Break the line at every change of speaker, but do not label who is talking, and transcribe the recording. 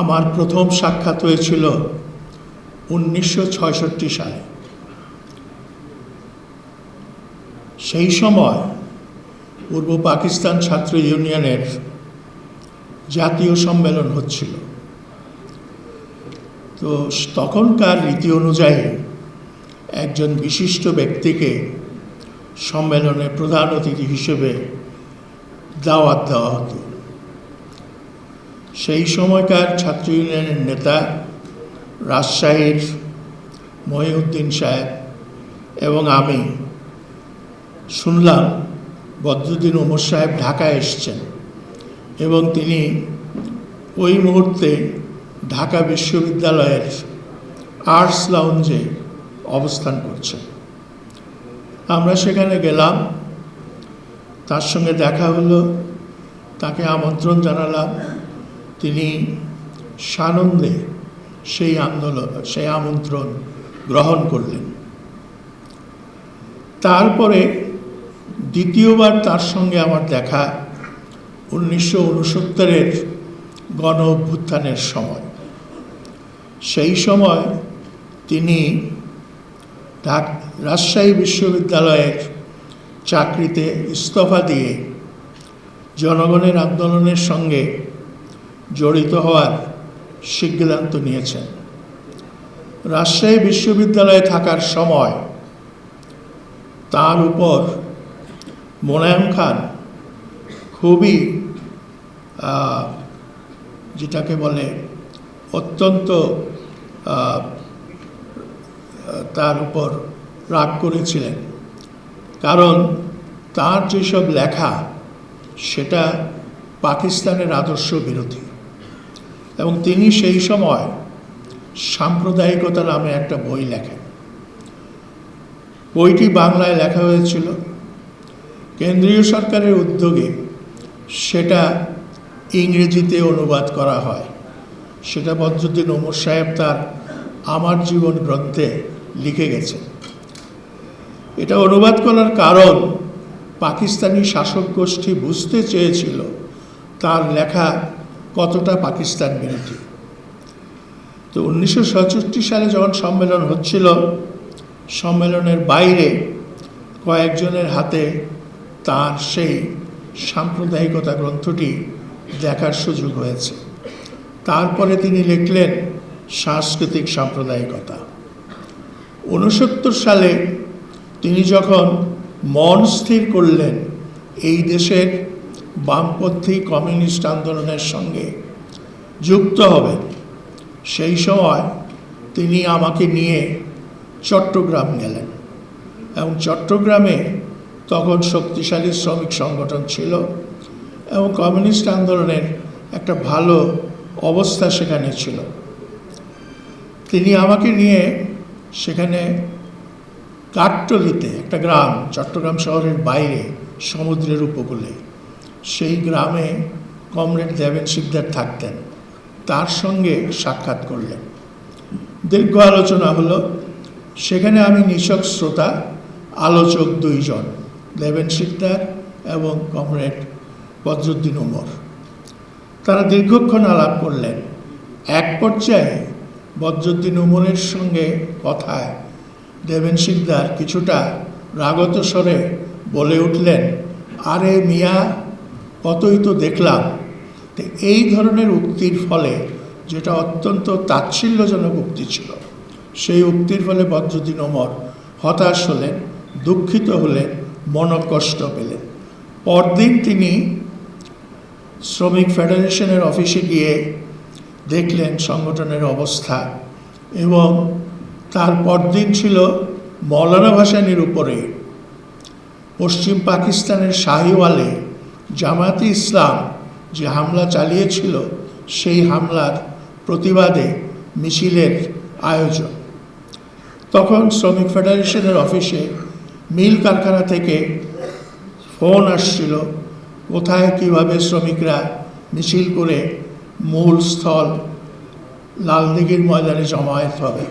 আমার প্রথম সাক্ষাৎ হয়েছিল 1966 সালে। সেই সময় পূর্ব পাকিস্তান ছাত্র ইউনিয়নের জাতীয় সম্মেলন হচ্ছিল। তো তখনকার রীতি অনুযায়ী একজন বিশিষ্ট ব্যক্তিকে সম্মেলনে প্রধান অতিথি হিসেবে দাওয়াত দেওয়া হতো। সেই সময়কার ছাত্র ইউনিয়নের নেতা রাজশাহীর মহিউদ্দিন সাহেব এবং আমি শুনলাম বদরুদ্দিন ওমর সাহেব ঢাকায় এসেছেন এবং তিনি ওই মুহূর্তে ঢাকা বিশ্ববিদ্যালয়ের আর্টস লাউঞ্জে অবস্থান করছেন। আমরা সেখানে গেলাম, তার সঙ্গে দেখা হলো, তাকে আমন্ত্রণ জানালাম। তিনি সানন্দে সেই আমন্ত্রণ গ্রহণ করলেন। তারপরে দ্বিতীয়বার তার সঙ্গে আমার দেখা 1969-এর গণ অভ্যুত্থানের সময়। সেই সময় তিনি রাজশাহী বিশ্ববিদ্যালয়ের চাকরিতে ইস্তফা দিয়ে জনগণের আন্দোলনের সঙ্গে জড়িত হওয়ার সিদ্ধান্ত নিয়েছেন। রাজশাহী বিশ্ববিদ্যালয়ে থাকার সময় তার উপর মোনায়েম খান খুবই যেটাকে বলে অত্যন্ত তার উপর রাগ করেছিলেন, কারণ তার যেসব লেখা সেটা পাকিস্তানের আদর্শ বিরোধী। এবং তিনি সেই সময় সাম্প্রদায়িকতা নামে একটা বই লেখেন। বইটি বাংলায় লেখা হয়েছিল, কেন্দ্রীয় সরকারের উদ্যোগে সেটা ইংরেজিতে অনুবাদ করা হয়। সেটা বদরুদ্দিন ওমর সাহেব তার আমার জীবন গ্রন্থে লিখে গেছেন। এটা অনুবাদ করার কারণ পাকিস্তানি শাসক গোষ্ঠী বুঝতে চেয়েছিল তার লেখা কতটা পাকিস্তান বিরোধী। তো 1967 সালে যখন সম্মেলন হচ্ছিল, সম্মেলনের বাইরে কয়েকজনের হাতে তার সেই সাম্প্রদায়িকতা গ্রন্থটি দেখার সুযোগ হয়েছে। তারপরে তিনি লিখলেন সাংস্কৃতিক সাম্প্রদায়িকতা। 1969 সালে তিনি যখন মন স্থির করলেন এই দেশের বামপন্থী কমিউনিস্ট আন্দোলনের সঙ্গে যুক্ত হবেন, সেই সময় তিনি আমাকে নিয়ে চট্টগ্রাম গেলেন। এবং চট্টগ্রামে তখন শক্তিশালী শ্রমিক সংগঠন ছিল এবং কমিউনিস্ট আন্দোলনের একটা ভালো অবস্থা সেখানে ছিল। তিনি আমাকে নিয়ে সেখানে কাঠটলিতে, একটা গ্রাম চট্টগ্রাম শহরের বাইরে সমুদ্রের উপকূলে, সেই গ্রামে কমরেড দেবেন শিকদার থাকতেন, তার সঙ্গে সাক্ষাৎ করলেন। দীর্ঘ আলোচনা হলো। সেখানে আমি নিছক শ্রোতা, আলোচক দুইজন, দেবেন শিকদার এবং কমরেড বদরুদ্দিন ওমর। তারা দীর্ঘক্ষণ আলাপ করলেন। এক পর্যায়ে বদরুদ্দিন ওমরের সঙ্গে কথায় দেবেন শিকদার কিছুটা রাগত স্বরে বলে উঠলেন, আরে মিয়া, কতই তো দেখলাম। তো এই ধরনের উক্তির ফলে, যেটা অত্যন্ত তাচ্ছিল্যজনক উক্তি ছিল, সেই উক্তির ফলে বদরুদ্দিন ওমর হতাশ হলেন, দুঃখিত হলেন, মনকষ্ট পেলেন। পরদিন তিনি শ্রমিক ফেডারেশনের অফিসে গিয়ে দেখলেন সংগঠনের অবস্থা, এবং তার পরদিন ছিল মৌলানা ভাসানীর উপরে পশ্চিম পাকিস্তানের শাহিওয়ালে জামায়াতে ইসলাম যে হামলা চালিয়েছিল, সেই হামলার প্রতিবাদে মিছিলের আয়োজন। তখন শ্রমিক ফেডারেশনের অফিসে মিল কারখানা থেকে ফোন আসছিল, কোথায় কিভাবে শ্রমিকরা মিছিল করে মূল স্থল লালদিঘির ময়দানে জমায়েত হবে।